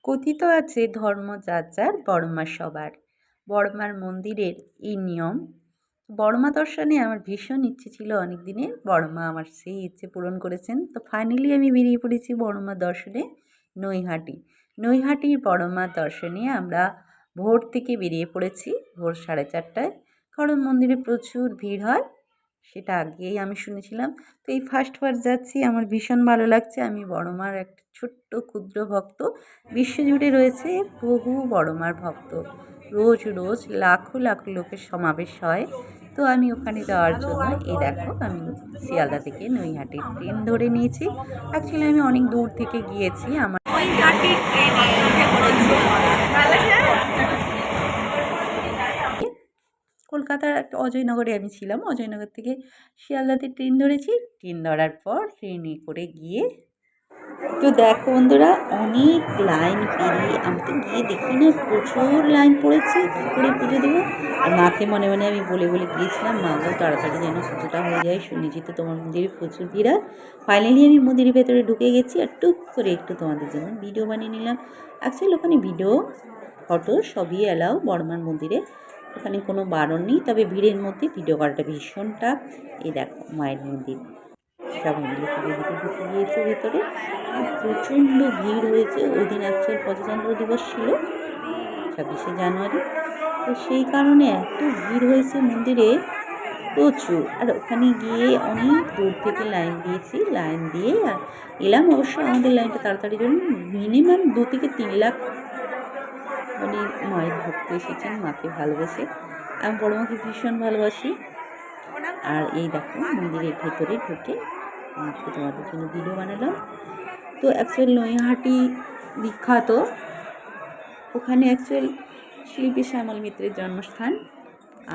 কথিত আছে ধর্ম যার যার বড়মা সবার। বড়মার মন্দিরের এই নিয়ম। বড়মা দর্শনে আমার ভীষণ ইচ্ছে ছিল অনেক দিনের। বড়মা আমার সেই ইচ্ছে পূরণ করেছেন। তো ফাইনালি আমি বেরিয়ে পড়েছি বড়মা দর্শনে নৈহাটি। নৈহাটির বড়মা দর্শনে আমরা ভোর থেকে বেরিয়ে পড়েছি, ভোর 4:30টায়। কারণ মন্দিরে প্রচুর ভিড় হয়, সেটা আগেই আমি শুনেছিলাম। তো এই ফার্স্টবার যাচ্ছি, আমার ভীষণ ভালো লাগছে। আমি বড়মার একটা ছোট্ট ক্ষুদ্র ভক্ত। বিশ্বজুড়ে রয়েছে বহু বড়মার ভক্ত। রোজ রোজ লাখো লাখো লোকের সমাবেশ হয়। তো আমি ওখানে যাওয়ার জন্য এই দেখো আমি শিয়ালদা থেকে নৈহাটির ট্রেন ধরে নিয়েছি। অ্যাকচুয়ালি আমি অনেক দূর থেকে গিয়েছি। আমার কলকাতার একটা অজয়নগরে আমি ছিলাম। অজয়নগর থেকে শিয়ালদাতে ট্রেন ধরেছি। ট্রেন ধরার পর ট্রেনে করে গিয়ে তো দেখো বন্ধুরা, অনেক লাইন পেরিয়ে আমি তো গিয়ে দেখি না প্রচুর লাইন পড়েছে, কী করে পুজো দেবো। আর মাকে মনে মনে আমি বলে বলে গিয়েছিলাম, মা গো তাড়াতাড়ি যেন পুজোটা হয়ে যায়, শুনেছি তো তোমার মন্দিরে প্রচুর ভিড় হয়। ফাইনালি আমি মন্দিরের ভেতরে ঢুকে গেছি আর টুক করে একটু তোমাদের জন্য ভিডিও বানিয়ে নিলাম। অ্যাকচুয়ালি ওখানে ভিডিও ফটো সবই অ্যালাউ বড়মার মন্দিরে, ওখানে কোনো বারণ নেই। তবে ভিড়ের মধ্যে ভিডিও করাটা ভীষণ টাফ। এই দেখো মায়ের মন্দির, সবাই মিলে পুজো দিতে ঢুকে গিয়েছে ভেতরে। প্রচণ্ড ভিড় হয়েছে। ওই দিন অ্যাকচুয়াল প্রজাতন্ত্র দিবস ছিল, 26শে জানুয়ারি। তো সেই কারণে এত ভিড় হয়েছে মন্দিরে প্রচুর। আর ওখানে গিয়ে অনেক দূর থেকে লাইন দিয়েছি, লাইন দিয়ে এলাম। অবশ্য আমাদের লাইনটা তাড়াতাড়ি জন্য মিনিমাম 2 থেকে 3 লাখ মানে মায়ের ভক্ত এসেছেন মাকে ভালোবেসে। আমি বড়মাকে ভীষণ ভালোবাসি। আর এই দেখো মন্দিরের ভেতরে ঢুকে আজকে তোমাদের জন্য ভিডিও বানালাম। তো অ্যাকচুয়াল নৈহাটি বিখ্যাত, ওখানে অ্যাকচুয়াল শিল্পী শ্যামল মিত্রের জন্মস্থান।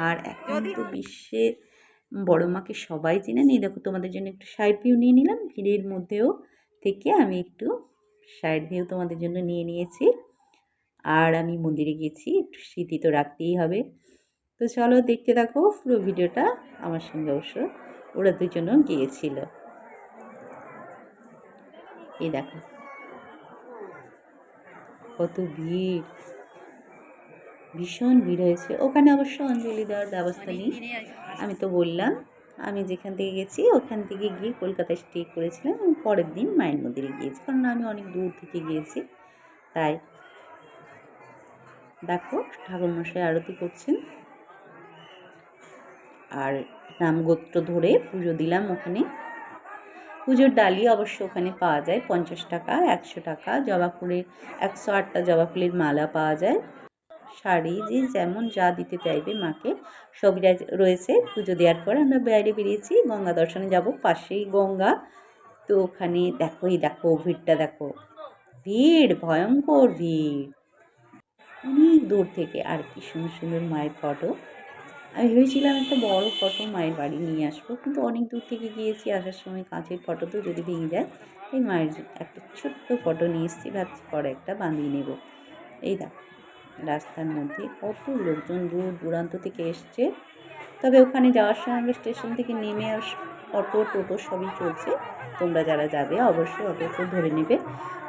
আর এখন তো বিশ্বে বড়মাকে সবাই চেনেন। এই দেখো তোমাদের জন্য একটু সাইড ভিউ নিয়ে নিলাম। ভিড়ের মধ্যেও থেকে আমি একটু সাইড ভিউ তোমাদের জন্য নিয়ে নিয়েছি। আর আমি মন্দিরে গেছি, একটু স্মৃতি তো রাখতেই হবে। তো চলো দেখতে থাকো পুরো ভিডিওটা। আমার সঙ্গে অবশ্য ওরা দুজনও গিয়েছিল। এই দেখো কত ভিড়, ভীষণ ভিড় হয়েছে। ওখানে অবশ্য অঞ্জলি দেওয়ার ব্যবস্থা নেই। আমি তো বললাম আমি যেখান থেকে গেছি ওখান থেকে গিয়ে কলকাতায় স্টে করেছিলাম এবং পরের দিন মায়ের মন্দিরে গিয়েছি, কারণ আমি অনেক দূর থেকে গিয়েছি। তাই দেখো ঠাকুরমশাই আরতি করছেন আর নামগোত্র ধরে পুজো দিলাম। ওখানে পুজোর ডালি অবশ্য ওখানে পাওয়া যায় 50 টাকা, 100 টাকা। জবা ফুলের 108টা জবা ফুলের মালা পাওয়া যায়, শাড়ি, যে যেমন যা দিতে চাইবে মাকে সবই রয়েছে। পুজো দেওয়ার পর আমরা বাইরে বেরিয়েছি, গঙ্গা দর্শনে যাব, পাশেই গঙ্গা। তো ওখানে দেখো এই দেখো ভিড়টা দেখো, ভিড় ভয়ঙ্কর ভিড় অনেক দূর থেকে। আর কি সুন্দর সুন্দর মায়ের ফটো। আমি ভেবেছিলাম একটা বড় ফটো মায়ের বাড়ি নিয়ে আসবো, কিন্তু অনেক দূর থেকে গিয়েছি, আসার সময় কাঁচের ফটো তো যদি ভেঙে যায়, এই মায়ের একটা ছোট্ট ফটো নিয়ে এসেছি, ভাবছি পরে একটা বাঁধিয়ে নেব। এই দেখো রাস্তার মধ্যে কত লোকজন দূর দূরান্ত থেকে এসছে। তবে ওখানে যাওয়ার সময় আমরা স্টেশন থেকে নেমে অটো টোটো সবই চলছে। তোমরা যারা যাবে অবশ্যই অটো ধরে নেবে।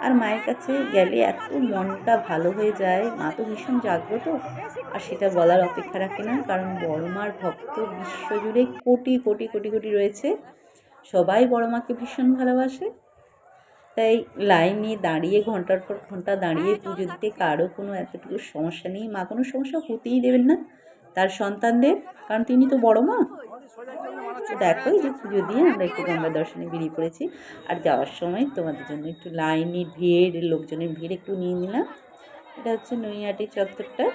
আর মায়ের কাছে গেলে এত মনটা ভালো হয়ে যায়, মা তো ভীষণ জাগ্রত। আর সেটা বলার অপেক্ষা রাখে না, কারণ বড়মার ভক্ত বিশ্বজুড়ে কোটি কোটি কোটি কোটি রয়েছে। সবাই বড়মাকে ভীষণ ভালোবাসে। তাই লাইনে দাঁড়িয়ে ঘন্টার পর ঘন্টা দাঁড়িয়ে পুজো দিতে কারো কোনো এতটুকু সমস্যা নেই। মা কোনো সমস্যা হতেই দেবেন না তার সন্তানদের, কারণ তিনি তো বড় মা। দেখো এই যে পুজো দিয়ে আমরা একটু গঙ্গা দর্শনে বেরিয়ে পড়েছি। আর যাওয়ার সময় তোমাদের জন্য একটু লাইনের ভিড়, লোকজনের ভিড় একটু নিয়ে নিলাম। এটা হচ্ছে নৈহাটি চত্বরটা।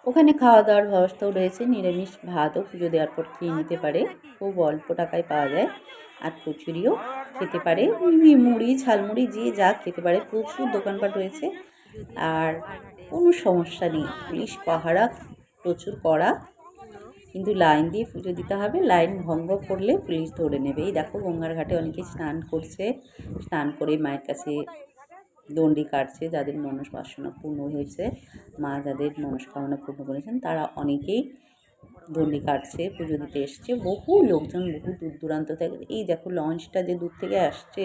ওখানে খাওয়া দাওয়ার ব্যবস্থাও রয়েছে, নিরামিষ ভাতও পুজো দেওয়ার পর খেয়ে নিতে পারে, খুব অল্প টাকায় পাওয়া যায়। আর কচুরিও খেতে পারে, মুড়ি ঝালমুড়ি যে যা খেতে পারে, প্রচুর দোকানপাট রয়েছে। আর কোনো সমস্যা নেই, পুলিশ পাহারা প্রচুর কড়া, কিন্তু লাইন দিয়ে পুজো দিতে হবে। লাইন ভঙ্গ করলে পুলিশ ধরে নেবে। এই দেখো গঙ্গার ঘাটে অনেকে স্নান করছে, স্নান করে মায়ের কাছে দণ্ডি কাটছে। যাদের মনস্কামনা পূর্ণ হয়েছে, মা যাদের মনস্কামনা পূর্ণ করেছেন তারা অনেকেই দণ্ডি কাটছে, পুজো দিতে এসছে, বহু লোকজন বহু দূর দূরান্ত থেকে। এই দেখো লঞ্চটা যে দূর থেকে আসছে,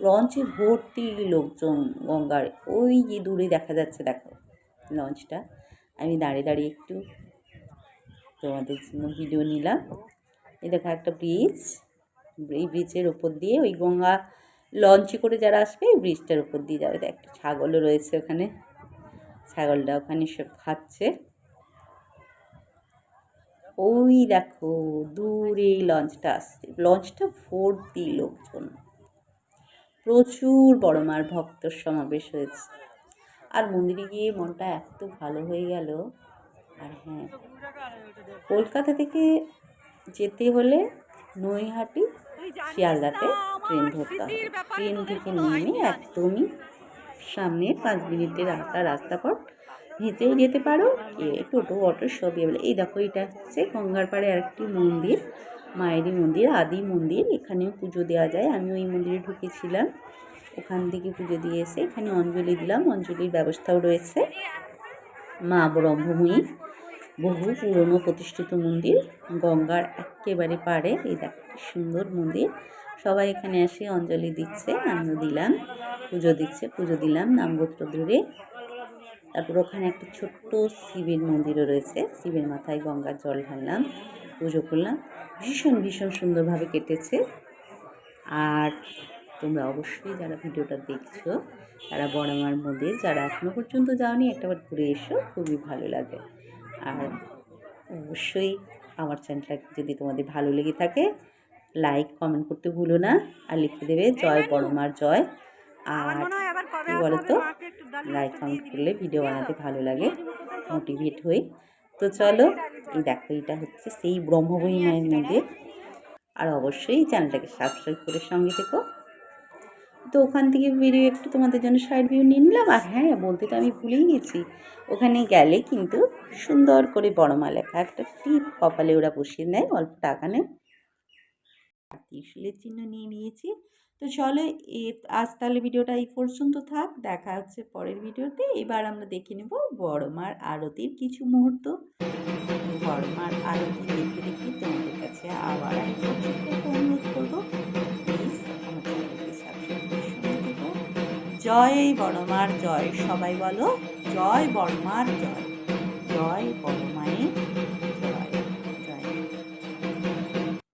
লঞ্চে ভর্তি লোকজন গঙ্গার, ওই যে দূরে দেখা যাচ্ছে দেখো লঞ্চটা। আমি দাঁড়িয়ে দাঁড়িয়ে একটু তোমাদের জন্য ভিডিও নিলাম। এই দেখো একটা ব্রিজ, এই ব্রিজের ওপর দিয়ে ওই গঙ্গা লঞ্চে করে যারা আসবে এই ব্রিজটার উপর দিয়ে যাবে। একটা ছাগলও রয়েছে ওখানে, ছাগলটা ওখানে সব খাচ্ছে। ওই দেখো দূরে লঞ্চটা আসছে, লঞ্চটা ভর্তি লোকজন, প্রচুর বড় মার ভক্তর সমাবেশ হয়েছে। আর মন্দিরে গিয়ে মনটা এত ভালো হয়ে গেল। আর হ্যাঁ, কলকাতা থেকে যেতে হলে নৈহাটি শিয়ালদাতে ট্রেন ধরতে হবে। ট্রেন থেকে নেমে একদমই সামনে 5 মিনিটের রাস্তা পর হেঁটেও যেতে পারো, টোটো অটো সবই বলে। এই দেখো এটা হচ্ছে গঙ্গার পাড়ে আরেকটি মন্দির, মায়েরই মন্দির, আদি মন্দির। এখানেও পুজো দেওয়া যায়। আমি ওই মন্দিরে ঢুকেছিলাম, ওখান থেকে পুজো দিয়ে এসে এখানে অঞ্জলি দিলাম। অঞ্জলির ব্যবস্থাও রয়েছে। মা ব্রহ্মময়ী, বহু পুরনো প্রতিষ্ঠিত মন্দির, গঙ্গার একেবারে পাড়ে। এই দেখো সুন্দর মন্দির, সবাই এখানে এসে অঞ্জলি দিচ্ছে, আমিও দিলাম, পুজো দিচ্ছে, পুজো দিলাম নামগোত্র ধরে। তারপর ওখানে একটা ছোট্ট শিবের মন্দিরও রয়েছে, শিবের মাথায় গঙ্গার জল ঢাললাম, পুজো করলাম। ভীষণ ভীষণ সুন্দরভাবে কেটেছে। আর তোমরা অবশ্যই যারা ভিডিওটা দেখছো তারা বড়মার মন্দির যারা এখনও পর্যন্ত যাওনি একটাবার ঘুরে এসো, খুবই ভালো লাগে। আর অবশ্যই আমার চ্যানেলটা যদি তোমাদের ভালো লেগে থাকে লাইক কমেন্ট করতে ভুলো না, আর লিখে দেবে জয় বড়মার জয়। আর কী বলো তো, লাইক কমেন্ট করলে ভিডিও বানাতে ভালো লাগে, মোটিভেট হই। তো চলো, এই দেখো এটা হচ্ছে সেই ব্রহ্মময়ী মায়ের মন্দির। আর অবশ্যই চ্যানেলটাকে সাবস্ক্রাইব করে সঙ্গে থেকো। তো ওখান থেকে বেরিয়ে একটু তোমাদের জন্য সাইড ভিউ নিয়ে নিলাম। আর হ্যাঁ, বলতে তো আমি ভুলেই গেছি, ওখানে গেলে কিন্তু সুন্দর করে বড়মা লেখা একটা টিপ কপালে ওরা বসিয়ে নেয়, অল্প টাকা নেয়। আর ত্রিশূলের চিহ্ন নিয়ে নিয়েছি। তো চলো আজ তাহলে ভিডিওটা এই পর্যন্ত থাক, দেখা হচ্ছে পরের ভিডিওতে। এবার আমরা দেখে নেব বড়মার আরতির কিছু মুহূর্ত। বড়মার আরতি দেখতে দেখতে তোমাদের কাছে আবার আরেকবার ছোট্ট একটা অনুরোধ করবো, প্লিজ আমার চ্যানেলটাকে সাবস্ক্রাইব করে সঙ্গে থেকো। জয় বড়মার জয়, সবাই বলো জয় বড়মার জয়, জয় বড় মায়ের